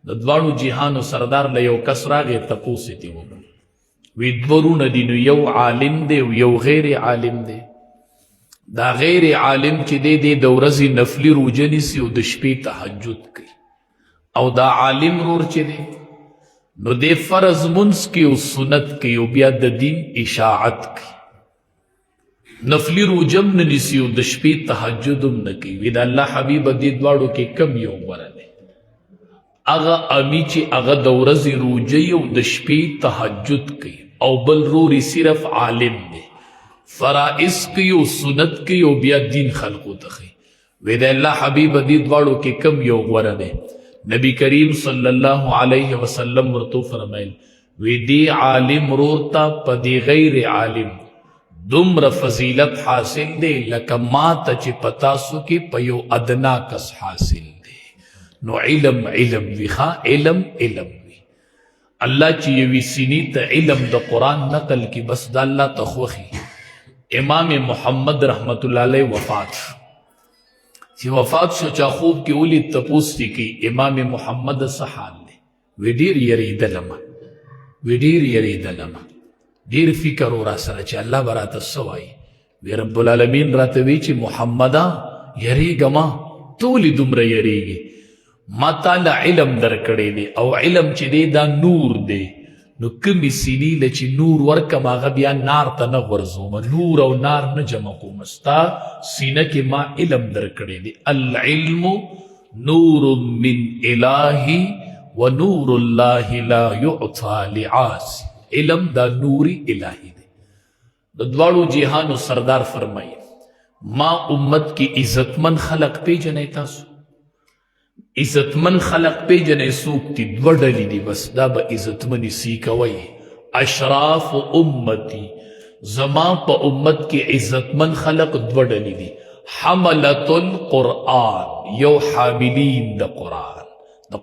د دواړو جهانو سردار له یو کس راغی تپوس یې ترې وکړ وی دوه ورونه دي نو یو عالم دی او یو غیر عالم دی دا غیر عالم چې دی د ورځې نفلي روژه نیسي او د شپې تهجد کوي او دا عالم رور چې دی نو دی فرض منځ کوي او سنت کوي او بیا د دین اشاعت کوي نفلی روجم نه نیسي او د شپې تهجد هم نه کوي وی د الله حبیبه دې دواړو کې کم یو غوره دی هغه امی چې هغه د ورځې روژه او د شپې تهجد کوي او بل روري صرف عالم دی فرائض کوي او سنت کوي او بیا دین خلقو ته ښیي وی د الله حبیبه دې دواړو کې کم یو غوره دی نبی کریم صلی الله علیه وسلم ورته فرمایل وی دی عالم رور ته په دی غیر عالم دومره فضیلت حاصل دی لکه ما ته چې په تاسو کې په یو ادنا کس حاصل دی نو علم علم وي ښه علم علم وي الله چې یوې سینې ته علم د قرآن نقل کی بس د الله ته خوښي امام محمد رحمت الله علیه وفات شو چې وفات شو چا خوب کې ولید تپوس دی کی امام محمد څه حال دی وی ډېر یریدلمه وی ډېر یریدلمه ډېر فکر و را سره چې الله به راته څه وایي وی رب العالمین راته وی چې محمده یریږه ما ته ولې دومره یریږې ما تاله علم درکړی دی او علم چې دی دا نور دی نو کمی سینې له چې نور ورکم هغه بیا نار ته نه غورځوم نور او نار نه جمع کوم ستا سینه کې ما علم درکړی دی العلم نور من الهی و نور الله لا یعطى لعاصی علم دا نوری الہی دی د دواړو جهانو سردار فرمائی ما امت کی عزتمن خلق پیجنے تاسو عزتمن خلق پیجنے سوک تی دو ڈلی دی بس دا با عزتمنی سیکوئی اشراف امتی زمان پا امت کی عزتمن خلق دو ڈلی دی حملت القرآن یو حاملین دا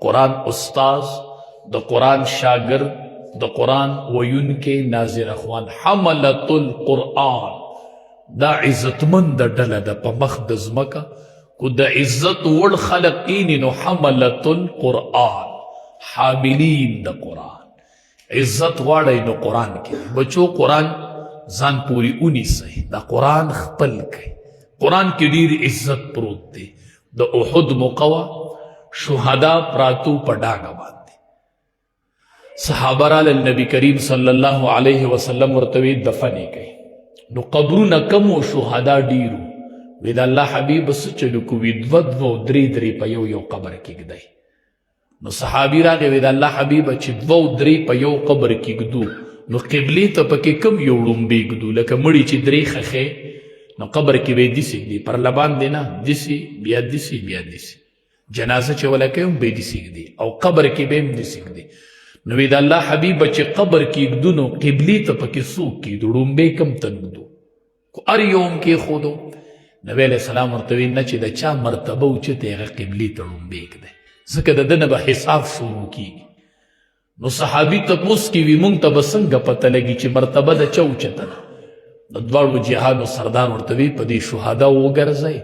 قرآن استاز دا قرآن شاگرد دا قرآن ویون کے ناظر اخوان حملت القرآن دا عزتمن دا ڈل دا پا مخدز مکا کو دا عزت وڑ خلقین نو حملت القرآن حاملین دا قرآن عزت واڑی نو قرآن کے بچو قرآن زان پوری اونی سہی دا قرآن خپل کے قرآن کی دیر عزت پروت دے دا احد مقوى شہداء پراتو پڑاگا بات صحابہ را نبی کریم صلی اللہ علیہ وسلم ورتوی دفنے گئے نو قبرون کم و شہداء ڈیرو وید اللہ حبیب سچلو کوی دو دری دری پا یو قبر کی گدائی نو صحابی را گئے وید اللہ حبیب چی دو دری پا یو قبر کی گدو نو قبلی تا پا کی کم یو رنبی گدو لکا مڑی چی دری خخے نو قبر کی بے دیسی گدی پر لبان دینا دیسی بیا دیسی بیا دیسی جنازہ چولا کئیم بے دیسی گدی او قبر کی بے دیسی گدی نوید اللہ حبیب چی قبر کی اگدونو قبلی تا پکی سوک کی دوڑون بے کم تنگدو کو ار یوم کی خودو نبی علیہ السلام ورطوی نچی دا چا مرتبو چی اغا قبلی تڑون بے کدے زکر دا دن با حساب شروع کی نو صحابی تا پوس کی وی مونگ تا بسنگ پتا لگی چی مرتبہ دا چاو چتا ندوارو جہاد و سردان ورطوی پا دی شہادا وہ گرزائی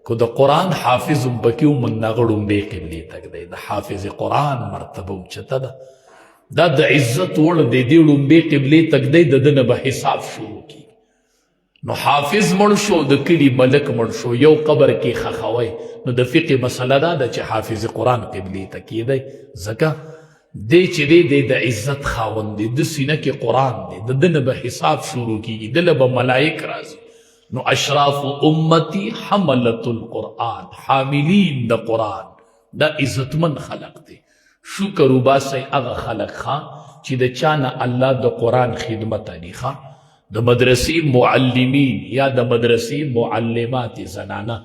کو دا قرآن حافظم بکیو من نغڑون بے قبلی تک دے دا حافظ قرآن مرتبو چتا دا دا عزت وڑ دے دیڑون بے قبلی تک دے دا دن با حساب شروع کی نو حافظ مرشو دا کلی ملک مرشو یو قبر کی خخوائی نو دا فقہ مسئلہ دا چی حافظ قرآن قبلی تکی دے زکا دے چی دے دا عزت خاون دے دا سینہ کی قرآن دے دا دن با حساب شروع کی دل با ملائک رازی نو اشراف امتی حملت القرآن حاملین دا قرآن دا عزتمن خلق دے شکر و باسی اغا خلق خان چی دا چانا اللہ دا قرآن خدمت علی خان دا مدرسی معلمین یا دا مدرسی معلمات زنانا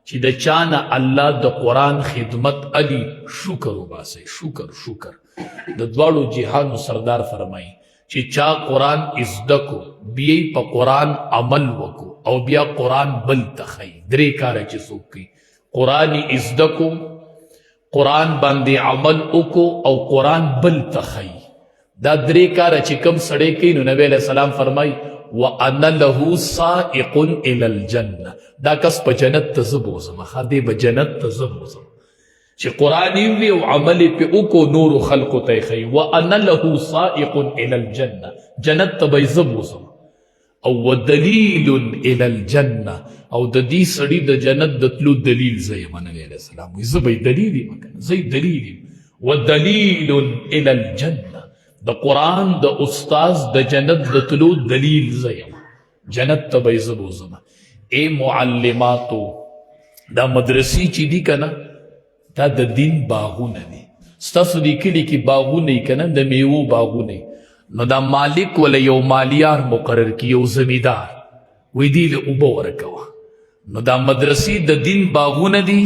چی دا چانا اللہ دا قرآن خدمت علی شکر و باسی شکر دا دوالو جہان سردار فرمائی چی چا قرآن ازدکو بیئی پا قرآن عمل وکو او بیا قرآن بل تخی درے کارا چی سوکی قرآنی ازدکو قرآن باندے عمل اکو او قرآن بل تخی دا درے کارا چی کم سڑے کی نو نبی علیہ السلام فرمائی وَأَنَا لَهُ سَائِقٌ إِلَى الْجَنَّةِ دا کس پا جنت تزبوزم خادے با جنت تزبوزم چې قرآن وی او عمل په وکړو نور خلق ته خي وانا له سائق الى الجنه جنت ته به زبوسم او ودلیل الى الجنه او د دې سړي د جنت د تلو دلیل زې نبی علیہ السلام وي زه به دلیل مکن زې دلیل ودلیل الى الجنه د قرآن د استاد د جنت د تلو دلیل زې جنت ته به زبوسم اے معلماتو دا مدرسې چې دي کنه دا د دین باغونه دي ستاسو دی کلی کې باغونه کنه د میوو باغونه نو دا مالک ولا یو مالیار مقرر کی یو زمیدار وی دی له اوبه ورکوه نو دا مدرسې د دین باغونه دي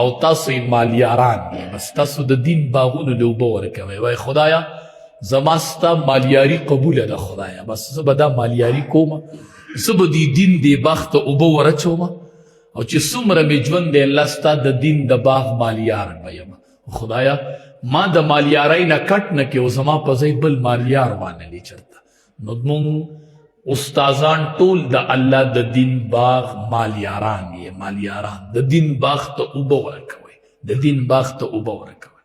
او تاسو مالیاران دي بس تاسو د دین باغونه له اوبه ورکوي وای خدایا زما ستا مالیاری قبول ده خدایا بس زه به دا مالیاری کوم زه به دی دین دی باغ ته اوبه ورچوم او چې څومره مې ژوند دی الله ستا د دین د باغ مالیار به یم خدایا ما د مالیارۍ نه کټ نه کې او زما په ځای بل مالیار وانلی چرته نو موږ استادان ټول د الله د دین باغ مالیاران یې مالیاران د دین باغ ته اوبه ورکوئ د دین باغ ته اوبه ورکوئ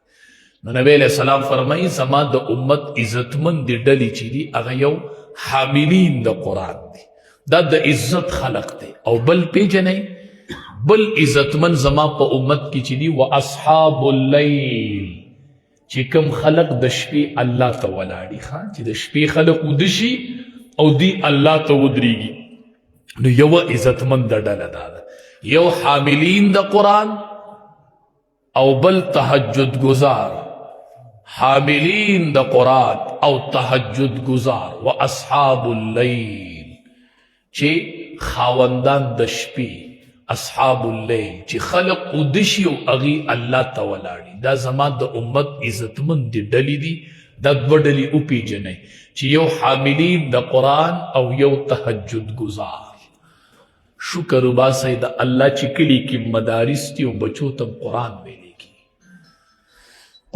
نو نبی علیہ السلام فرمایي زما د امت عزتمند ډلې چې دي هغه یو حاملین د قرآن دي دا د عزت خلق دی او بل پیژنئ بل عزتمن زما په امت کې چې دي واصحاب اللیل چې کوم خلق د شپې الله ته ولاړي چې د شپې خلق ودشي او دی الله ته ودرېږي نو یو عزتمن د ډله دا ده یو حاملین د قرآن او بل تهجد گزار حاملین د قرآن او تهجد گزار واصحاب اللیل چې خاوندان د شپې اصحاب اللیل چې خلق ودشي او اغي الله ته ولاړي دا زما د امت عزتمند دي ډلې دي دا دوه ډلې وپېژنئ چې یو حاملین د قرآن او یو تهجد گزار شکر وباسئ د الله چې کلي کې مدارس دي او بچو ته قرآن ویلې کی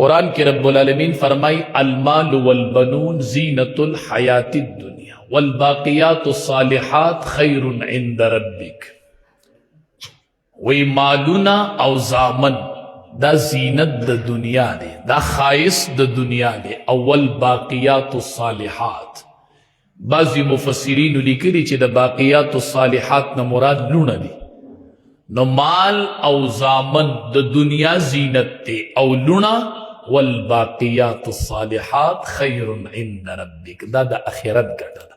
قرآن کې رب العالمین فرمای المال والبنون زینة الحیات الدنیا والباقیات الصالحات خیر عند ربک وی مالونا او زامن دا زینت د دنیا دی دا خائص د دنیا دی اول باقیات الصالحات بعضی مفسرین لیکلی چې د باقیات الصالحات نه مراد لونه دی نو مال او زامن د دنیا زینت دی او لونه والباقیات الصالحات خیر عند ربک دا د اخرت ګټه ده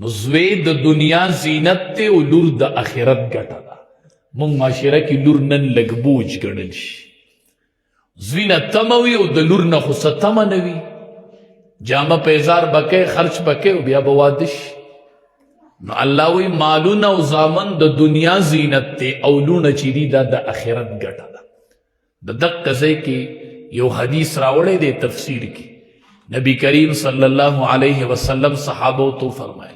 نو زوی د دنیا زینت دی او لور د اخرت ګټه ده مونږ معاشره کې لور نن لږ بوج ګڼل شي زوی نه تمه وي او د لور نه خو څه تمه نه وي جامه پیزار بکې خرچ بکې او بیا به واده شي نو الله وی مالونه او زامن د دنیا زینت دی او لونه چې دي دا د اخرت ګټه ده د دقه ځای کې یو حدیث راوړی دی تفسیر کې نبی کریم صلی الله علیه وسلم صحابو تو فرمایي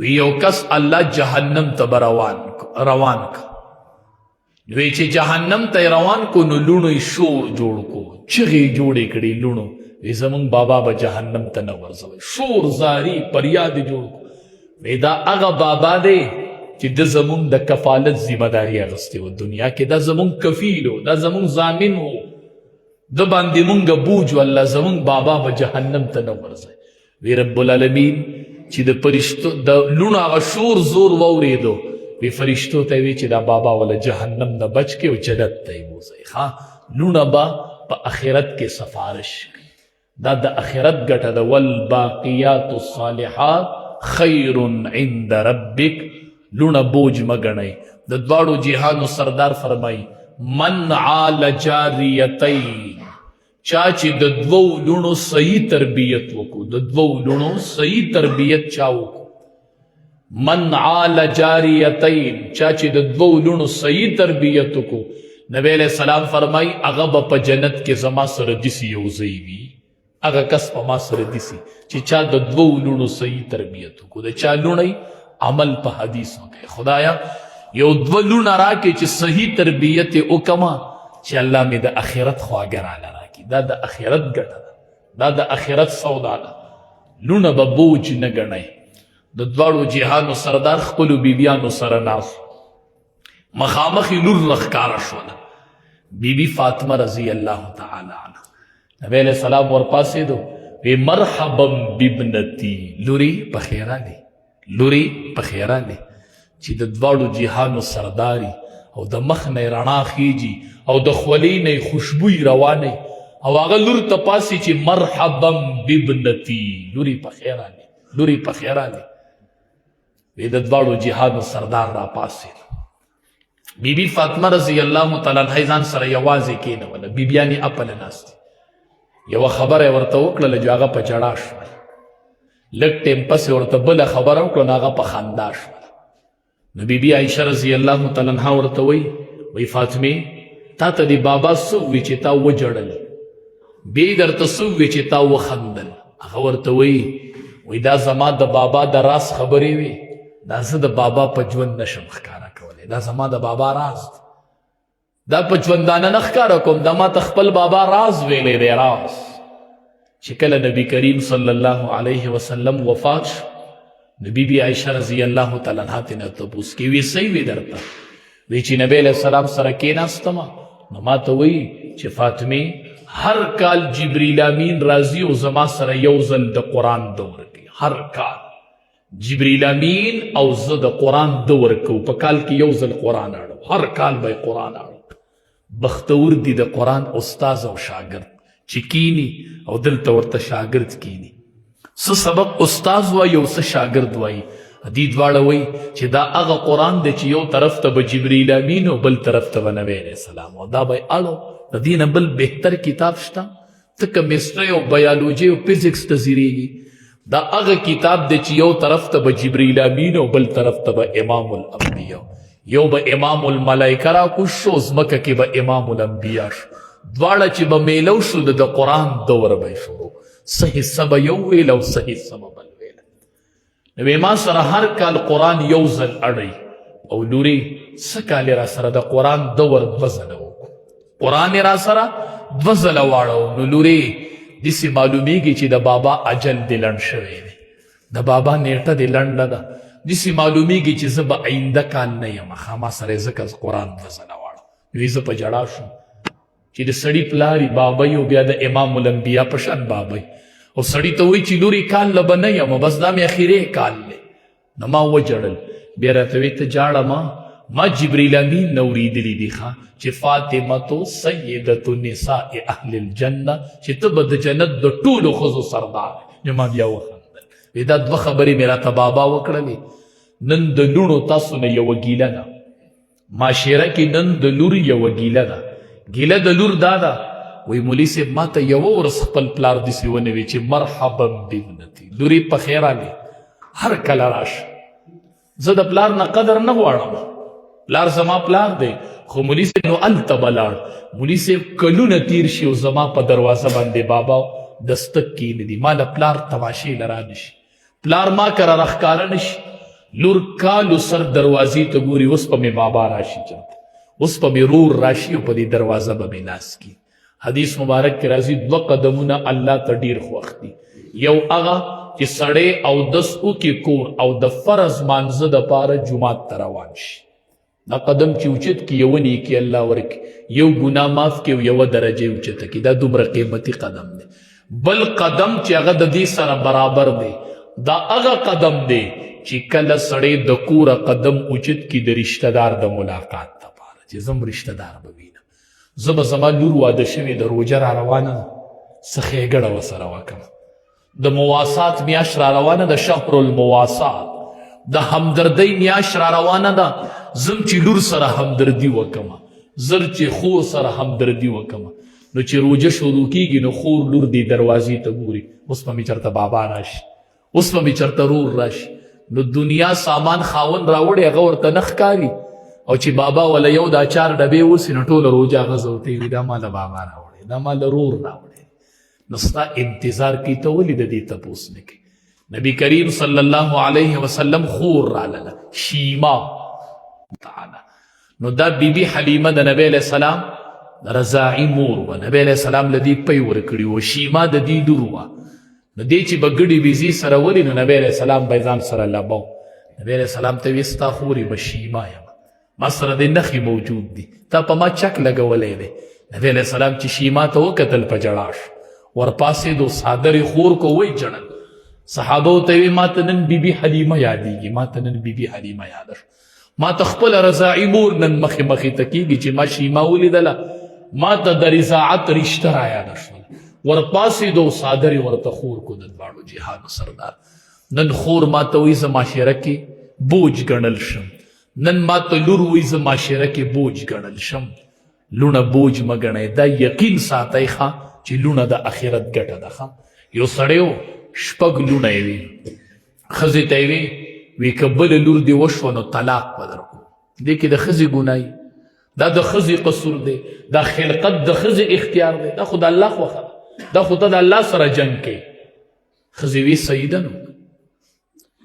وی یو کس الله جهنم ته روان که وی چې جهنم ته روان کو نو لونو شور جوړ کو چغې جوړې کړې لونو وی زمونږ بابا به جهنم ته نه ورځوي شور زاری پریاد جوړ کو وی دا هغه بابا دی چې د زمونږ د کفالت ذمہ داری اخیستې و دنیا کې دا زمونږ کفیل و دا زمونږ ضامن و د باندې مونږ بوج والله زمونږ بابا به جهنم ته نه ورځي وی رب العالمین چې د فرشتو د لونو هغه شور زور واورېدو وی فرشتو ته وی چې دا بابا ولا جهنم نه بچ کې او جنت ته بوځي ها لونه با په آخرت کې سفارش دا د آخرت ګټه ده والباقیات الصالحات خیر عند ربک لونه بوج مګنئ د دواړو جهانو سردار فرمای من عال جاریتین چا چې د دوو لونو صحیح تربیت وکړو د دوو لونو صحیح تربیت چا وکړو من عال جاریتین چا چې د دوو لونو صحیح تربیت وکړو نبی علیہ السلام فرمای هغه به په جنت کې زما سره داسې یو ځای وي هغه کس په ما سره داسې چې چا د دوو لونو صحیح تربیت وکړو د چا لونی عمل په حدیث وکړي خدایا یو دوه لونه راکړي چې صحیح تربیت یې وکړمه چې الله مې د آخرت خواږه راله راکړي دا د آخرت ګټه ده دا د آخرت سودا ده لونه به بوج نه ګڼئ د دواړو جهانو سردار خپلو بیبیانو سره ناست مخامخ یې لور راښکاره شوله بی بی فاطمه رضی اللہ تعالی عنہ نبی علیہ السلام ورپاسې دو وی مرحبا بابنتی لوری پخیرالی لوری پخیرالی چې د دواړو جهانو سرداری او د مخ نه رڼا خیږي او د خولې نه خوشبوی رواني او هغه لور ته پاسې چې مرحبا بابنتی لوری پخیرالی لوری پخیرالی وی د دواړو جهانو سردار را پاسې بی بی فاطمه رضی اللہ تعالی عنہ ځان سره یوازې کېنوله بیبیانې اپله ناستې یوه خبره یې ورته وکړله چې هغه په جړا شول لږ ټیم پسې ورته بله خبره وکړه نو هغه په خندا شول نو بی بی عایشه رضی اللہ تعالی عنہ ورته وی فاطمې تا ته د بابا څه ووي چې تا وجړل بیا درته څه ووي چې تا وخندل هغه ورته وی دا زما د بابا د راز خبرې وي دا زه د بابا په ژوند نشم ښکاره کولی دا زما د بابا راز دا په ژوندانه نه ښکاره کوم دا ما ته خپل بابا راز ویلی دی راز چې کله نبی کریم صلی الله علیه وسلم وفات شو نو بی بی عایشه رضی الله تعالی عنها ترنه تپوس کې وی څه وی درته وی چې نبی علیہ السلام سره کېناستمه نو ما ته وی چې فاطمې هر کال جبریل امین راځي او زما سره یو ځل د قرآن دور کوي هر کال جبریل امین او زه د قرآن دور کوو په کال کې یو ځل قرآن اړو هر کال به قرآن اړو بختور دي د قرآن استاز او شاگرد چې کینی او دلته ورته شاگرد کینی څه سبق استاز وایي او څه شاگرد وایي دې دواړه وایي چې دا هغه قرآن دی چې یو طرف ته به جبریل امین او بل طرف ته به نبی علیہ السلام او دا به اړو د دې نه بل بهتر کتاب شته ته کیمسټري او بایولوژي او فزیکس ته ځیریږي دا هغه کتاب دی چې یو طرف ته به جبریل امین او بل طرف ته به امام الانبیاء یو به امام الملائکه را کوشو ځمکه کې به امام الانبیاء شو دواړه چې به میلو شو د قرآن دور به شروع څه حصه به یو ویل او څه حصه به بل ویل نو ما سره هر کال قرآن یو ځل اړی او لوري څه کال را سره د قرآن دور دوه ځله وکړو قرآن را سره دوه ځله واړو نو لوري داسې معلومیږي چې د بابا اجل دې لنډ شوی دی د بابا نیټه دې لنډه ده داسې معلومیږي چې زه به آینده کال نه یم ما سره ځکه قرآن دوه ځله واړو نو زه په جړا شوم چې د سړي پلاري بابی او بیا د امام الانبیاء په شان بابی او سړي ته وایي چې لوري کال له به نه یم بس دا مې اخري کال دی نو ما وجړل بیا راته وایي ته جاړه ما جبریل امین نه اورېدلي دي ښه چې فاطمه سیدة نساء اهل الجنه چې ته به د جنت د ټولو ښځو سردار نو ما بیا وخندل وایي دا دوه خبرې مې راته بابا وکړلې نن د لوڼو تاسو نه یوه ګیله ده معاشره کې نن د لور یوه ګیله ده ګیله د لور دا ده وی مولي صاحب ما ته یوه ورځ خپل پلار داسې ونوي چې مرحبا بابنتي لوري په خیر راغلې هر کله راشه زه د پلار نه قدر نه غواړم پلار زما پلار دی خو مولي صاحب نو هلته به لاړ مولي صاحب کلونه تیر شي او زما په دروازه باندې بابا دستک کښېني ما له پلار تماشې له را نشي پلار ما کره راښکاره نشي لور کالو سر دروازې ته ګوري اوس په مې بابا راشي چرته اوس په مې رور راشي او په دې دروازه به مې ناست کي حدیث مبارک کې راځي دوه قدمونه الله ته ډېر خوښ دي یو هغه چې سړی اودس وکړي کور او د فرض مانځه دپاره جومات ته روان شي دا قدم چې اوچت کړي یوه نیکي الله ورکړي یو ګناه معاف کړي او یوه درجه اوچته کړي دا دومره قیمتي قدم دی بل قدم چې هغه د دې سره برابر دی دا هغه قدم دی چې کله سړی د کوره قدم اوچت کړي د رشته دار د ملاقات دپاره چې زم رشته دار به وینم زه به زما لور واده شوې د روژه را روانه ده څه ښېګړه ورسره وکړم د مواسات میاشت را روانه ده شهر المواسات د همدردۍ میاشت را روانه ده زم چې لور سره همدردي وکړمه زر چې خور سره همدردي وکړمه نو چې روژه شروع کېږي نو خور لور دې دروازې ته ګوري اوس به مې چېرته بابا راشي اوس به مې چېرته رور راشي نو دنیا سامان خاون راوړی هغه ورته نه ښکاري او چې بابا ولا یو دا 4 ډبې اوسي نو ټوله روژه هغه زه وي دا ما له بابا راوړی دا ما له رور راوړی نو ستا انتظار کوي ته ولې د دې تپوس نه کوي نبی کریم صلی الله علیه وسلم خور رالاله شیما تعالی نو دا بی بی حلیمه د نبی علیہ السلام رضاعی مور و نبی علیہ السلام لدی پی ورکړي و شیما د دې لور وه نو دې چې به ګډې بیزي سره ولي نو نبی علیہ السلام به ځان سره لبو نبی علیہ السلام ته ویې ستا خورې به شیما یم ما سره د نخې موجود دي تا په ما چک لګولی دی نبی علیہ السلام چې شیما ته وکتل په جړاش ورپاسېدو څادرې خور کو وی جړل صحابو ته وی ما ته نن بیبي حلیمه یادېږي ما ته نن بیبي حلیمه یاده شو ما ته خپله رضاعي مور نن مخې مخې ته کېږي چې ما شیما ولیدله ما ته د رضاعت رشته را یاده شول ورپاسېدو څادرې ورته خور کو د دواړو جهانو سردار نن خور ما ته وایي زه معاشره کې بوج ګڼل شم نن ما ته لور وایي زه معاشره کې بوج ګڼل شم لونه بوج مه ګڼئ دا یقین ساتئ ښه چې لونه د آخرت ګټه ده ښه یو سړی و شپږ لونه یې وي ښځې ته یې وی که بله لور دې وشوه نو طلاق به درکړو دې کې د ښځې ګناه دا د ښځې قصور دی دا خلقت د ښځې اختیار دی دا خو د الله خوښه ده دا خو ته د الله سره جنګ کوي ښځې وی سیده نو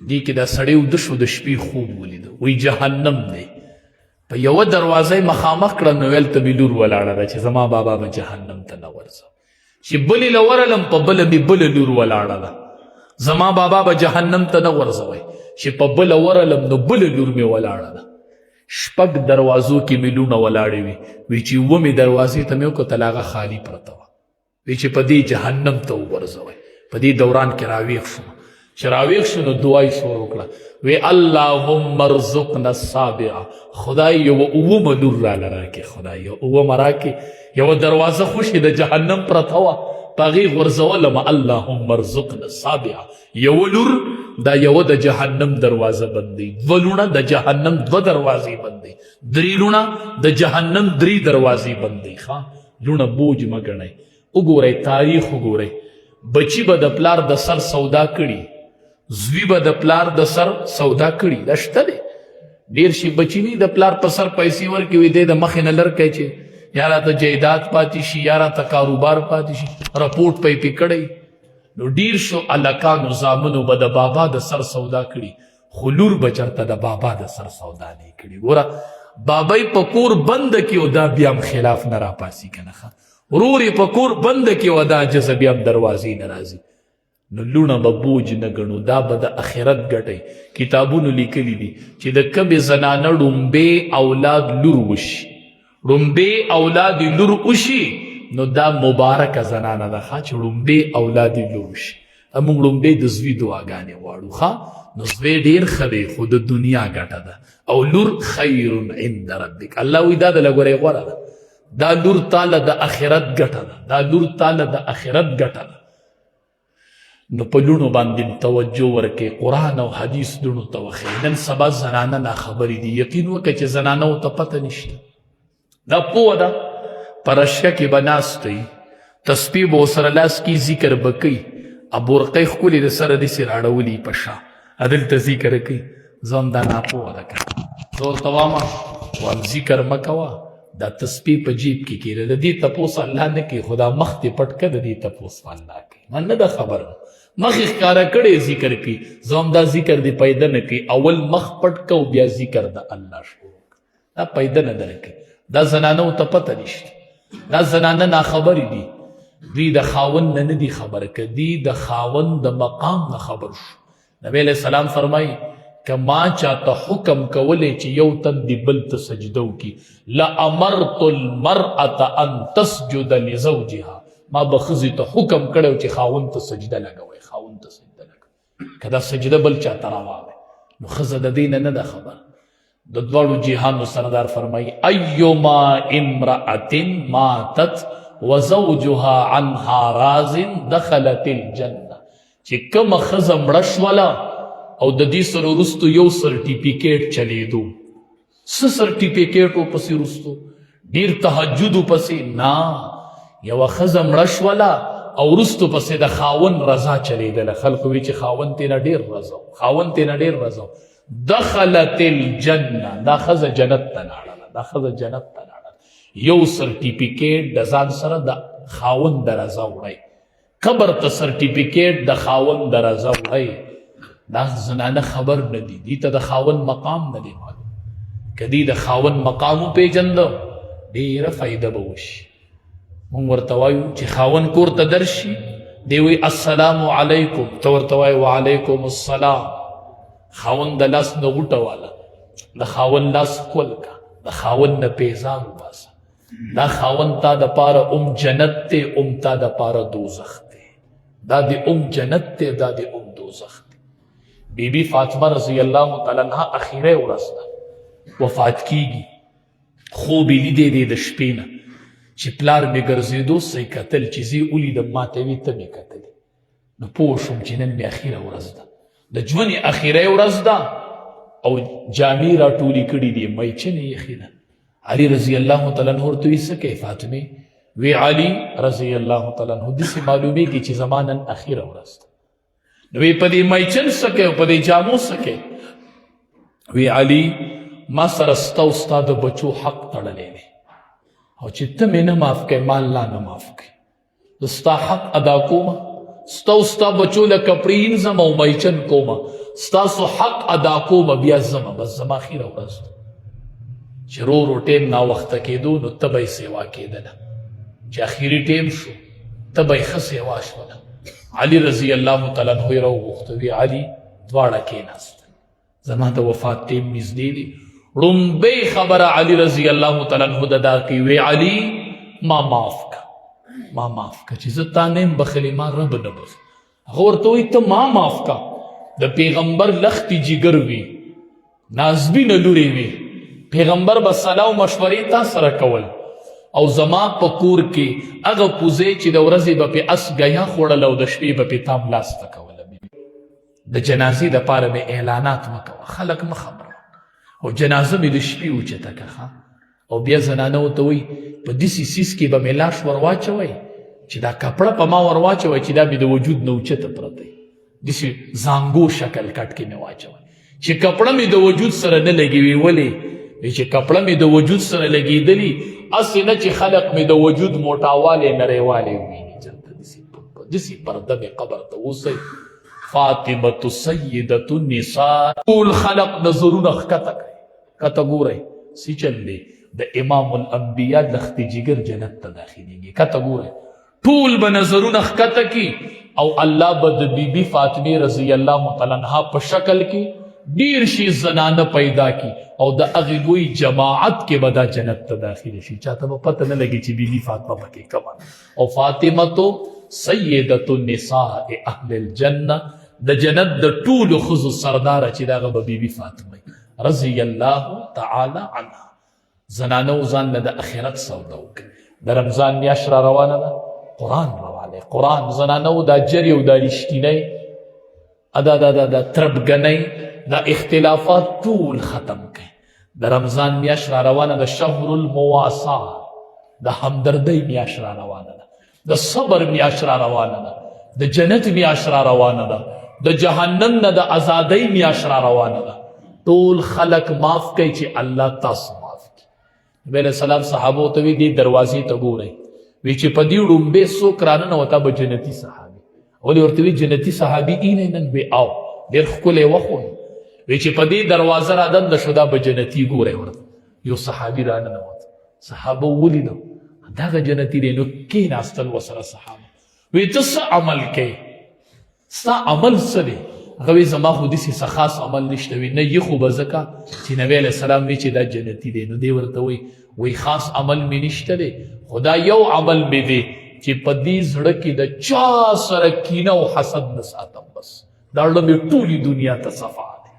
دې کې دا سړی وده شو د شپې خوب ولیده وی جهنم دی په یوه دروازه یې مخامخ کړه نو ویل ته مې لور ولاړه ده چې زما بابا به جهنم ته نه ورځم چې بلې له ورلم په بله مې بله لور ولاړه ده زما بابا به جهنم ته نه ورځوئ چې په بله ورلم نو بله لور مې ولاړه ده شپږ دروازو کې مې لونه ولاړې وي چې اوومې دروازې ته مې وکتل هغه خالي پرته وه وی چې په دې جهنم ته وورځوئ په دې دوران کې راویښ شوم چې راویښ شو نو دعا یې شروع وکړه وی اللهم ارزقنا السابعه خدای یوه اوومه لور راله راکړې خدای یو اوومه راکړې یوه دروازه خوشې د جهنم پرته وه په هغې غورځولمه اللهم ارزقنا السابعه یوه لور دا یوه د جهنم دروازه بندوي دوه لونه د جهنم دوه دروازې بندوي درې لونه د جهنم درې دروازې بندوي ښه لونه بوج مه ګڼئ وګورئ تاریخ وګورئ بچی به د پلار د سر سودا کړي زوی به د پلار د سر سودا کړي دا شته دی ډېر شي بچي نه د پلار په سر پیسې ورکوي دی د مخې نه لرکی چې یا راته جایداد پاتې شي یا راته کاروبار پاتې شي رپورټ پې پې کړی نو ډېر شو هلکانو زامنو به د بابا د سر سودا کړي خو لور به چېرته د بابا د سر سودا نه کړي ګوره بابا یې په کور بنده کړي او دا بیا هم خلاف نه راپاسي که نه ښه ورور یې په کور بنده کړي او دا عجزه بیا هم دروازې نه راځي نو لونه به بوج نه ګڼو دا به د آخرت ګټئ کتابونو لیکلي دي چې د کمې زنانه ړومبې اولاد لور وشي ړومبې اولاد لور وشي نو دا مبارکه زنانه ده ښه چې ړومبې اولاد لور وشي موږ ړومبې د زوی دعاګانې غواړو ښه نو زوی ډېر ښه دی خو د دنیا ګټه ده او لور خیر عند ربک الله وایي دا د لګورې غوره ده دا لور تاله د آخرت ګټه ده دا لور تاله د آخرت ګټه ده نو په لونو باندې توجه ورکړئ قرآن او حدیث لونو ته وښیئ نن سبا زنانه ناخبرې دي یقین وکړه چې زنانو ته پته نشته دا پوه ده په رشیه کې به ناست وي تسبیح به ورسره لاس کې ذکر به کوي بورقۍ ښکلې د سره داسې راړولي په شا هدلته ذکر کوي زه هم دا ناپوه ده که زه ورته وامه وایم ذکر مه کوه دا تسبیح په جیب کې کېږي د دې تپوس الله نه کوي خو دا مخ دې پټ کړه د دې تپوس الله کوي ما نه ده خبره مخ یې ښکاره کړی ذکر کوي زه هم دا ذکر دې پیدا نه کوي اول مخ پټ کو بیا ذکر د الله شروع دا پیدا نه درکوي دا زنانو ته پته نشته دا زنانه ناخبرې دي دوی د خاوند نه دي خبر که دوی د خاوند د مقام نه خبر شو نبی علیہ السلام فرمایي که ما چاته حکم کولی چې یو تن دی بل ته سجده وکړي لامرت المرأة ان تسجد لزوجها ما به ښځې ته حکم کړی چې خاوند ته سجده لګوئ خاوند ته سجده لګوئ که دا سجده بل چاته روا وی نو ښځه د دې نه ده خبر د دواړو جهانو سردار فرمایي ایما امرأة ماتت وزوجها عنها راز دخلت الجنه چې کومه ښځه مړه شوله او د دې سره وروستو یو سرټیفیکیټ چلیدو څه سرټیفیکیټ ورپسې وروستو ډېر تهجد ورپسې نه یوه ښځه مړه شوله او وروستو پسې د خاوند رضا چلیدله خلکو وی چې خاوند تېنه ډېر رضا خاوند تېنه ډېر رضا دخلت الجنه دا ښځه جنت ته لاړله دا ښځه جنت ته لاړله یو سرټیفیکیټ د ځان سره د خاوند د رضا وړئ قبر ته سرټیفیکیټ د خاوند د رضا وړئ دا زنانه خبر نه دي دې ته د خاوند مقام نه دی معلوم که دې د خاوند مقام وپېژنده ډېره فایده به وشي مونږ ورته وایو چې خاوند کور ته درشي دی وایي السلام علیکم ته ورته وایي وعلیکم السلام خاوند د لاس نه غوټه واله د خاوند لاس ښکل که د خاوند نه پیزار وباسه. دا خاوند تا د پاره ام جنت ته، ام تا د پاره دوزخ ته. دا د ام جنت ته، دا د ام دوزخ ته. بی بی فاطمه رضی الله تعالی عنها اخیره ورځ ده، وفات کیږي. خوب یې لیدی دی د شپې نه چې پلار مې ګرځېدو سی کتل چې زه یې ولیدم، ما ته ویې ته مې کتلې. نو پوه شوم چې نن مې اخیره ورځ ده، د ژوند یې اخیره ورځ ده او جامې راټولې کړي دي، میچنې یې ایښې ده. علي رضی الله تعالی عنه ورته ویې څه کوې فاطمې؟ وی علي رضی الله تعالی عنه داسې معلومېږي چې زما نن اخیره ورځ ده. نو وی په دې میچن څه کوې او په دې جامو څه کوې؟ وی علي ما سره ستا او ستا د بچو حق تړلی دی او چې ته مې نه معاف کوې ما الله نه معاف کوي. زه ستا حق ادا کومه، ستا او ستا بچو له کپړې اینځم او میچن کومه، ستاسو حق ادا کومه، بیا ځمه. بس زما اخیره ورځ ده. چې رو رو ټیم ناوخته کېدو نو ته به یې سیوا کېدله، چې اخري ټیم شو ته به یې ښه سیوا شوله. علي رضی الله تعالی عنه یې راوغوښته، وی علي دواړه کېناستل، زما د وفات ټیم نږدې دی. ړومبۍ خبره علي رضی الله تعالی عنه د دا کوي، وی علي ما معاف که، ما معاف که چې زه تا نه یم بخلې، ما رب نه بخي. هغه ورته وایي ته ما معاف که. د پیغمبر لختې جګر وي، نازبینه لورې وي، پیغمبر به صلاح او مشورې تا سره کول او زما په کور کې هغه پوزې چې د ورځې به پې اس ګیا خوړل او د شپې به پې تا ملاسته کوله. د جنازې دپاره مې اعلانات مه کوه، خلک مه خبره، او جنازه مې د شپې اوچته که. او بیا زنانو ته وایي په داسې سیس کې به مې لاش ور واچوئ چې دا کپړه په ما ور واچوئ چې دا مې د وجود نه اوچته پرته وي، داسې زانګو شکل کټ کې مې واچوئ چې کپړه مې د وجود سره نه لګي. وي ولې؟ چې کپړه مې د وجود سره لګېدلي، هسې نه چې خلق مې د وجود موټاوالی نریوالی وویني. چېرته داسې پرده مې قبر ته اوسئ. فاطمة سیدة النساء. ټول خلق نظرونه ښکته کړئ، کته ګورئ سی چل دی د امام الانبیاء لختې جګر جنت ته داخلېږي. کته ګورئ ټول به نظرونه ښکته کي او الله به د بی بی فاطمې رضی الله تعالی عنها په شکل کې ډیر شي زنانه پیدا کی او د هغې لوی جماعت کې به دا جنت ته داخل شي. چاته به پته نه لګي چې بی بی فاطمه پکې کومه. او فاطمه سیدة النساء اهل الجنه، د جنت د ټولو ښځو سرداره چې دغه به بی بی فاطمه رضی الله تعالی عنها. زنانو ځان له د اخرت سودا وکړي. د رمضان میاشت را روانه ده، قرآن راوالی. قرآن زنانو دا جري او دا رښتینی دا تربګنۍ دا اختلافات ټول ختم کړي. د رمضان میاشت را روانه ده، شهر المواساة، د همدردۍ میاشت را روانه ده، د صبر میاشت را روانه ده، د جنت میاشت را روانه ده، د جهنم نه د ازادۍ میاشت را روانه ده. ټول خلق معاف کوي چې الله تاسو معاف کړي. نبی علیه السلام صحابو ته وی دې دروازې ته ګورئ، وی چې په دې ړومبې څوک راننوته به جنتي صحابي. ولې ورته وی جنتي صحابي اینې نن وی او ډېر ښکلی وخت وی چې په دې دروازه را دنده شو دا به جنتي ګورئ. ورته یو صحابي راننوت، صحابه ولیدو دغه جنتي دی. نو کېناستل ورسره صحابه، وی ته څه عمل کوې؟ ستا عمل څه دی؟ هغه وی زما خو داسې څه خاص عمل نشته. وی نه یې خو به ځکه چې نبی علیه السلام وی چې دا جنتي دی. نو دی ورته وی خاص عمل مې نشته دی، خو دا یو عمل مې دی چې په دې زړه کې د چا سره کینه او حسد نه ساتم. بس دا زړه مې ټولې دنیا ته صفا دی،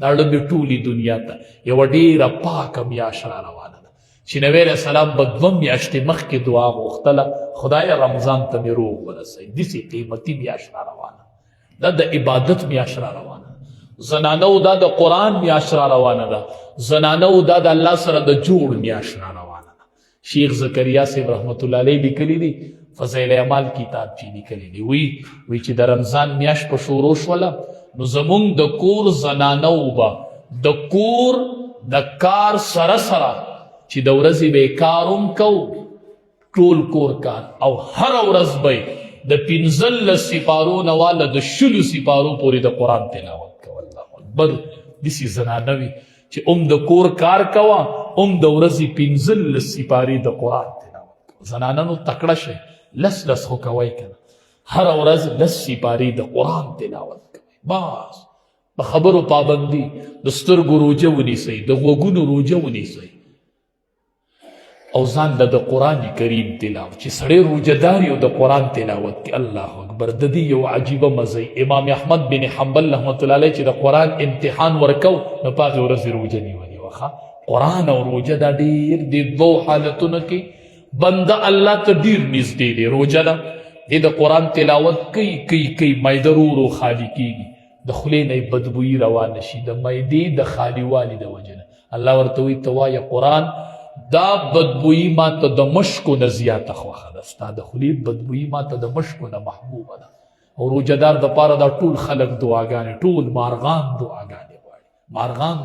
دا زړه مې ټولې دنیا ته. یوه ډېره پاکه میاشت را روانه ده چې نبی علیه السلام به 2 میاشتې مخکې دعا غوښتله، خدایه رمضان ته مې روغ ورسوي. داسې قیمتي میاشت را روانه ده، د عبادت میاشت را روانه ده. زنانو دا د قرآن میاشت را روانه ده، زنانو دا د الله سره د جوړ میاشت را روانه ده. شیخ زکریا صاحب رحمت الله علیه لیکلی دی، فضیل اعمال کتاب چې لیکلی دی، وی چې د رمضان میاشت په شروع شوله نو زمونږ د کور زنانو به د کور د کار سره سره چې د ورځې به یې کار هم کوو، ټول کور کار، او هره ورځ به د 15 سپارو نه واله د 20 سپارو پورې د قرآن تلاوت کوه. الله اکبر. داسې زنانه وي چې د کور کار کوه، د ورځې 15 سپارې د قرآن تلاوت کوه. زنانه نو تکړه شئ، لس خو کوئ که نه، هره ورځ 10 سپارې د قرآن تلاوت کوئ. بس په خبرو پابندي، د سترګو روجه ونیسئ، د غوږونو روجه ونیسئ، او ځان له د قرآن کریم تلاوت چې سړی روجهدار او د قرآن تلاوت کې الله اکبر د دې یو عجیبه مزه امام احمد بن حنبل رحمت الله علیه چې د قرآن امتحان ورکو نو په هغې ورځې روجه نیولې وه قرآن او روجه دا ډېر د دوو حالتونو کې بنده الله ته ډېر نږدې دی روجه ده دې د قرآن تلاوت کوي معده ورو ورو خالي کېږي د خولې نه یې بدبویي روانه شي د معدې د خالي والي د وجې نه الله ورته وایي ته وایه قرآن دا بدبویي ما ته د مشکو نه زیاته خوښه ده ستا د خولې بدبویي ما ته د مشکو نه محبوبه ده او روجهدار دپاره دا ټول خلک دعاګانې ټول مارغان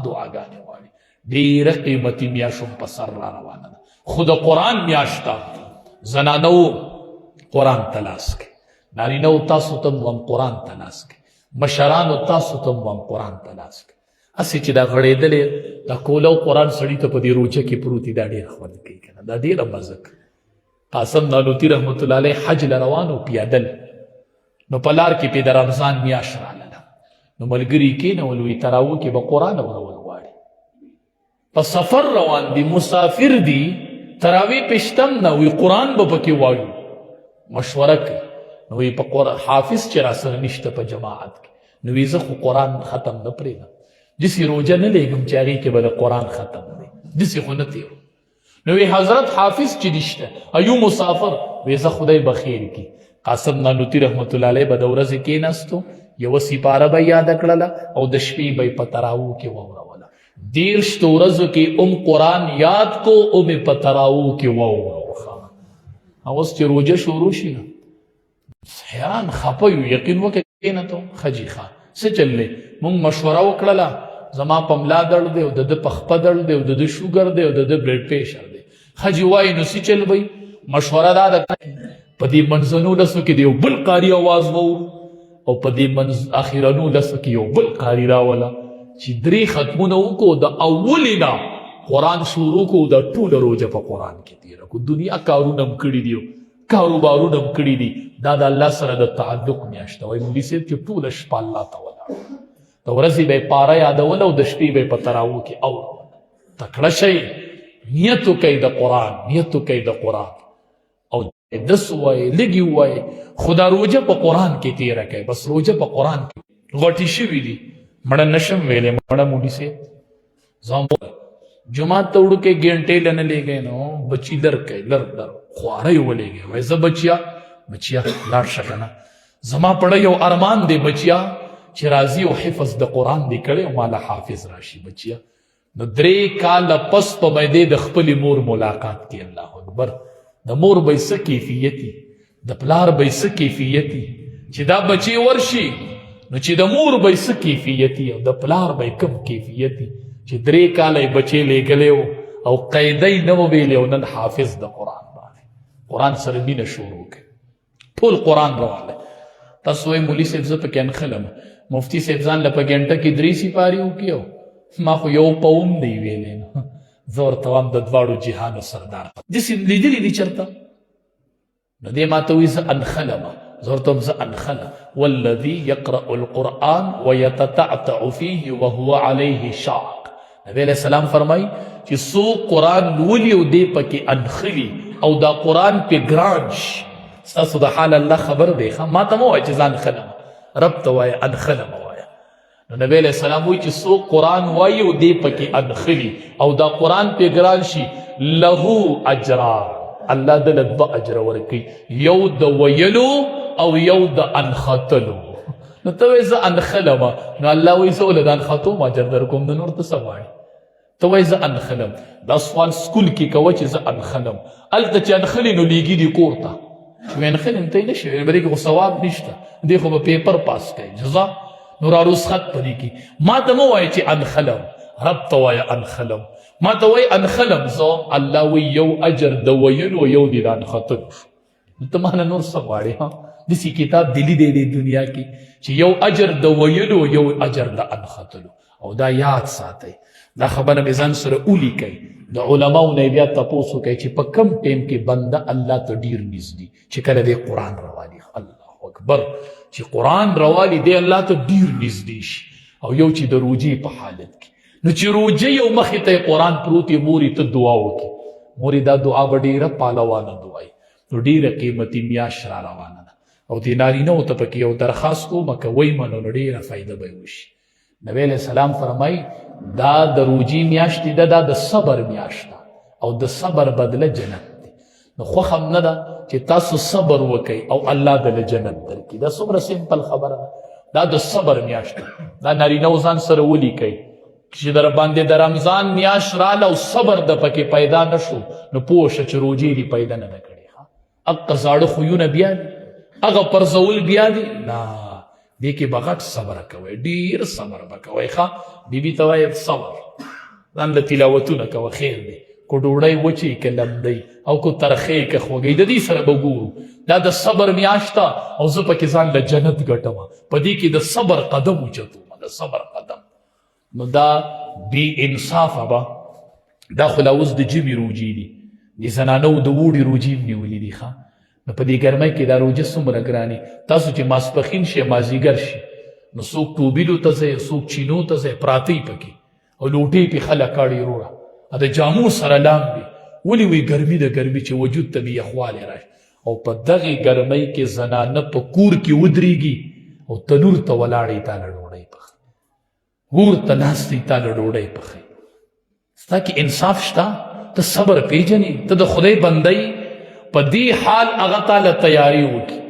دعاګانې غواړي ډېره قیمتي میاشت په سر را روانه ده خو د قرآن میاشته زنانو قرآن ته لاس کړئ نارینهو تاسو ته هم قرآن ته لاس کړئ مشرانو تاسو ته هم قرآن ته لاس کړئ هسې چې دا غړېدلې دا کولو قرآن سړي ته په دې روجه کې پروت دی دا ډېر خوند کوي که نه دا ډېره مزه کوي قاسم نانوتي رحمت الله علیه حج له روان و پیادل نو په لار کې پې د رمضان میاشت راغله نو ملګري کېنول وایي تراوه کې به قرآن اورول غواړي په سفر روان دي مسافر دي تراویح پې شته نه وایي قرآن به پکې وایو مشوره کوي نو وایي په حافظ چې راسره نشته په جماعت کې نو وایي زه خو قرآن ختم نه پرېږدم جسی روجه نه لیږم چې هغې کې به د قرآن ختم دی داسې خو نه تېرو نو وی حضرت حافظ چې نشته ایو مسافر وی زه خدای به خیر کړي قاسم نانوتي رحمت الله علیه به د ورځې کېناستو یوه سپاره به یاده کړله او د شپې به یې په تراوو کې واوروله 30 ورځو کې قرآن یاد کو مې په تراوو کې واوروه اوس چې روجه شروع شي نو حیران خفه یو یقین وکړه کېنه ته ښه جي ښه څه چل دی مونږ مشوره وکړله زما په ملا درد دی او د ده په خپه درد دی او د ده شوګر دی او د ده بلډ پریشر دی ښه جي وایي نو څه چل به مشوره دا ده په دې منځنو لسو کې د یو بل قاري اواز وورو او په دې اخرنو لسو کې یو بل قاري راوله چې 3 ختمونه وکړو د اولې نه قرآن شروع کړو د ټوله روجه په قرآن کې تېره کړو دنیا کارونه هم کړي دي کاروبارونه هم کړي دي دا د الله سره د تعلق میاشته وایي مولي صاحب چې ټوله شپه الله ته ولاړ د ورځې به یې پاره یادوله او د شپې به یې په تراوو کې اوروله تکړه شئ نیت وکئ د قرآن نیت وکئ د قرآن او دس ووایئ لږې ووایئ خو دا روجه په قرآن کې تېره کئ بس روجه په قرآن کې غټې شوي دي مړه نشم ویلی مړه مولي صاحب جماعت ته وړو کې ګنټې له نه لیږئ نو بچي لر کوي لر خوارۍ ولیږئ وایي زه بچیا لاړ شه که نه زما پړه یو ارمان دی بچیا چې راځي او حفظ د قرآن دی کړی او ماله حافظ راشي بچیا نو 3 کاله پس په باندې د خپلې مور ملاقات کې الله اکبر د مور به څه کیفیتي د پلار به څه کیفیتي چې دا بچی ورشي نو چې د مور به څه کیفیتي او د پلار به کم کیفیتي چې 3 کاله یې بچی لیږلی او قیدی نه وویلی او نن حافظ د قرآن باندې قرآن سره مینه شروع کړي ټول قرآن روان دی تاسو وایي مولي صاحب زه پکې انخلم مفتی صاحب ځان له په ګنټه کې 3 سپارې وکړي ما خو یو پوم دی ویلی نو زه ورته وایم د دواړو جهانو سردار داسې لیدلي دي چېرته نو دې ما ته وایي زه انخلم زه ورته وایم زه انخلم والذي يقرأ القرآن ويتتعتع فيه وهو عليه شاق نبی علیہ السلام فرمایي چې څوک قرآن لولي او دی پکې انخلي او دا قرآن پې ګران شي ستاسو د حال الله خبر دی ما ته مه وایه چې زه انخلم رب ته وایه انخلم وایه نو نبی علیہ السلام وایي چې څوک قرآن وایي او دی پکې انخلي او دا قرآن پې ګران شي له اجران الله دله 2 اجره ورکوي یو د ویلو او یو د انختلو نو ته وایي زه انخلم نو الله وایي زه له د انختو م اجر در کوم د نور ته څه غواړي ته وایي زه انخلم دا سوال سکول کې کوه چې زه انخلم هلته چې انخلي نو لیږي دي کور ته چې انخلم ته یې نه شي په دې کې خو ثواب نشته دې خو به پیپر پاس کوي جزا نو را رسخت په دې کې ما ته مه وایه چې انخلم رب ته وایه انخلم ما ته وایي انخلم زه الله وایي یو اجر د ویلو یو دی د انختلو نو ته ما نه نور څه غواړې داسې کتاب دلی دی د دنیا کې چې یو اجر د ویلو یو اجر د انختلو او دا یاد ساتئ دا خبره مې ځان سره ولیکئ د علماو نه بیا تپوس وکئ چې په کم ټیم کې بنده الله ته ډېر نږدې چې کله دی قرآن روالي الله اکبر چې قرآن روالي دی الله ته ډېر نږدې شي او یو چې د روجې په حالت کې نو چې روجې یو مخې ته قرآن پروت یې مورې ته دعا وکړي مورې دا دعا به ډېره پالوانه دعایي نو ډېره قیمتي میاشت را روانه ده او دې نارینهو ته پکې یو درخواست کومه که ویمنو نو ډېره فایده به یې وشي نبی علیه السلام فرمایي دا د روجي میاشت ده دا د صبر میاشت ده او د صبر بدله جنت دی نو خوښ هم نه ده چې تاسو صبر وکئ او الله دله جنت درکړي دا څومره سمپل خبره ده دا د صبر میاشت ده دا نارینهو ځان سره ولیکئ چې در باندې د رمضان میاشت راله او صبر د پکې پیدا نه شو نو پوه شه چې روجې دې پیدا نه ده کړې هغه زاړه خویونه بیا دي هغه پرزول بیا دي نه دې کې به غټ صبر کوئ ډېر صبر به کوئ ښه بیبي ته وایي صبر ځان له تلاوتونه کوه خیر دی کو ډوډۍ وچې که لمدی او کو ترخې که خوږی د دې سره به ګورو دا د صبر میاشت ده او زه پکې ځان له جنت ګټمه په دې کې د صبر قدم اوچتومه د صبر قدم نو دا بې انصافه به دا خو لا اوس د ژمي روجې دي د زنانو د اوړي روجې هم نیولي دي ښه نو په دې ګرمۍ کې دا روجه څومره ګرانې تاسو چې ماسپښین شي مازدیګر شي نو څوک ټوبیلو ته ځئ څوک چینو ته ځئ پراته یې پکې او لوټې پې خلک کاړي وروړه د جامو سره لاندې ولې وی ګرمي د ګرمي چې وجود ته مې یخوالی راشي او په دغې ګرمۍ کې زنانه په کور کې ودرېږي او تنور ته ولاړې تا له ډوډۍ پخوي اور ته ناستې تا له ډوډۍ پخوي ستا کې انصاف شته ته صبر پیژنې ته د خدای بندی په دې حال هغه تا له تیاري وکړي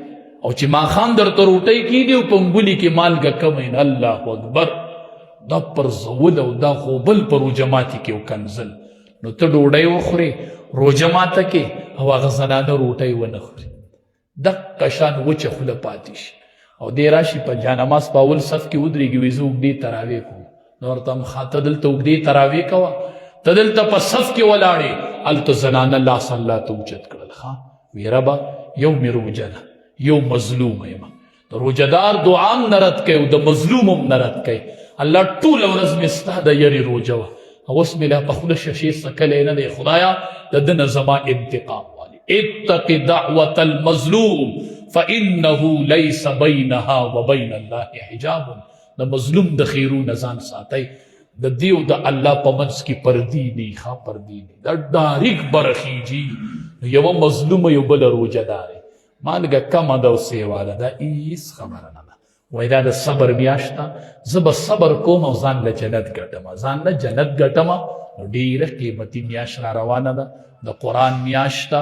او چې ماښام درته روټۍ کېږي او په انګولي کې مالګه کمین الله اکبر دا پرزول او دا خو بل په روژه ماتي کې او کنزل نو ته ډوډۍ وخورې روژه ماته کې او هغه زنانه روټۍ ونه خوري دقه شان وچه خوله پاتې شي او دې راشي په جانماز په اول صف کې ودرېږي وایي زه اوږدې تراویح کوم نو ورته هم ښه ته دلته اوږدې تراویح کوه ته دلته په صف کې ولاړې هلته زنانه لاس الله ته اوچت کړل ښه وی ربه یو مې روژه ده یو مظلوم یم د روژهدار دعا هم نه رد کوي او د مظلوم هم نه رد کوي الله ټوله ورځ مې ستا د یرې روژه وه او اوس مې لا په خوله ششې څکلی نه دی خدایه د ده نه زما انتقام والي اتق دعوة المظلوم فإنه ليس بينها وبين الله حجاب د مظلوم د خیرونه ځان ساتئ د دې او د الله په منځ کې پردي نه ښه پردي نه دا ډاریک برخیږي نو یوه مظلومه یو بله روژهدار مالګه کمه ده او سیواله دا هېڅ خبره نه ده وایي دا د صبر میاشت ده زه به صبر کوم او ځان له جنت ګټمه ځان له جنت ګټمه نو ډېره قیمتي میاشت را روانه ده د قرآن میاشت ده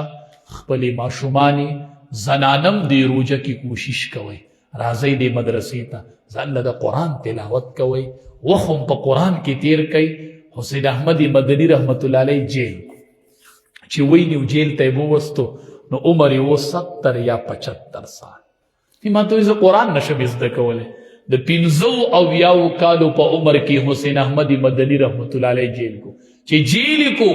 خپلې ماشومانې زنانم دې روژه کې کوشش کوئ راځئ دې مدرسې ته ځان له د قرآن تلاوت کوئ وخت هم په قرآن کې تیر کوئ حسین احمد مدني رحمت الله علیه جیل چې ویني جیل ته یې ووستو نو عمر یې و 70 یا 75 سال ما ته زه قرآن نشم زده کولی د 95 کالو په عمر کې حسین احمد مدني رحمت الله علیه جیل کو چې جیل کو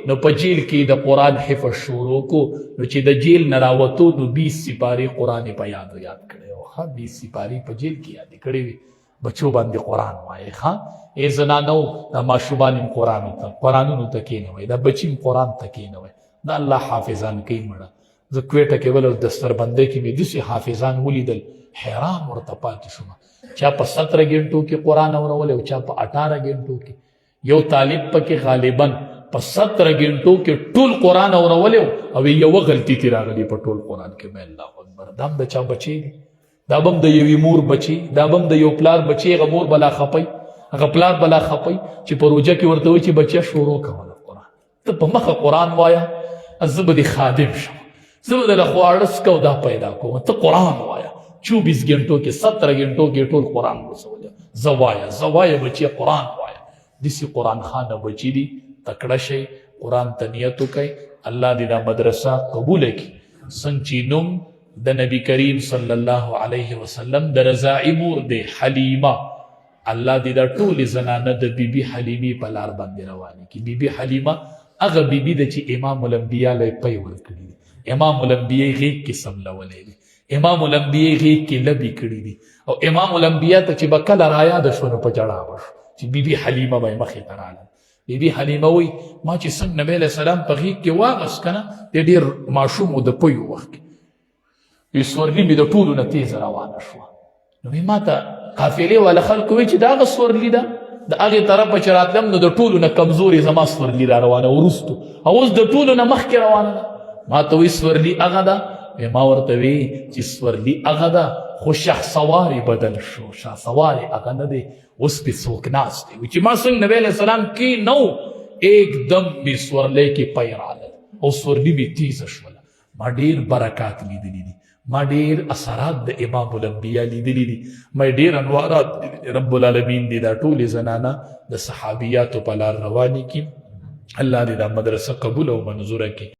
نو په جیل کې د قرآن حفظ شروع کو نو چې د جیل نه راوتو نو 20 سپارې قرآن په یاد کړی او ښه 20 سپارې په جیل کې یاد کړی وي بچو باندې قرآن وایي ښه ای زنانو دا ماشومان هم قرآنونو ته کښېنوئ دا بچي هم قرآن ته کښېنوئ دا الله حافظان کوي مړه زه کویټه کې بله دستربندۍ کې مې داسې حافظان ولیدل حیران ورته پاتې شوم چا په 17 ګنټو کې قرآن اورولی او چا په 18 ګنټو کې یو طالب پکې غالبا په 17 ګنټو کې ټول قرآن اورولی او یوه غلطي ترې راغلي په ټول قرآن کې مې الله اکبر دا هم د چا بچی دی دا به هم د یوې مور بچی دا به هم د یو پلار بچی هغه مور بلا خپی هغه پلار بلا خپی چې په روژه کې ورته وایي چې بچیه شروع کوله قرآن ته په مخه قرآن وایه زه به دې خادم شم زه به دله خواړه څکو دا پیدا کوم ته قرآن وایه 24 ګنټو کې 17 ګنټو کې ټول قرآن ورسولی زه وایه بچیه قرآن وایه داسې قرآن خانه بچي دي تکړه شئ قرآن ته نیت وکئ الله دې دا مدرسه قبوله کړي څنګه چې نوم د نبی کریم صلی الله علیه وسلم د رضاعي مور دی حلیمه الله دې دا ټولې زنانه د بیبي حلیمې په لار باندې روانې کړي بیبي حلیمه هغه بیبي ده چې امام الانبیا له پی ورکړي دي امام الانبیا غیږ کې سملولی دی امام الانبیا غیږ کې لبې کړي دي او امام الانبیا ته چې به کله رایاده شوه نو په ژړا به شو چې بیبي حلیمه به یې مخې ته راغله بیبي حلیمه وایي ما چې څنګه نبی علیه السلام په غیږ کې واغست که نه د ډېر ماشوم و د پیو وخت کې سورلي مې د ټولو نه تیزه روانه شوه نو ما ته قافلې والا خلکو وایي چې دا هغه سورلي ده د هغې طرفه چې راتلم نو د ټولو نه کمزورې زما سورلي را روانه وروستو او اوس د ټولو نه مخکې روانه ده. ما ته وایي سورلي هغه ده؟ ما ورته وی چې سورلي هغه ده خو شهسوارې بدل شو، شهسوارې هغه نه دی، اوس پې څوک ناست دی. چې ما څنګه نبی علیه السلام کې نو एकदम مې سورلی کې پی راغلل او سورلي مې تیزه شوله. ما ډېر برکات لیدلي دي، ما ډېر اثرات د امام الانبیا لیدلي دي، ما ډېر انوارات رب العالمین دي دا ټولې زنانه د صحابیاتو په لار روانې کړي. الله دې دا مدرسه قبول او منظوره کړي.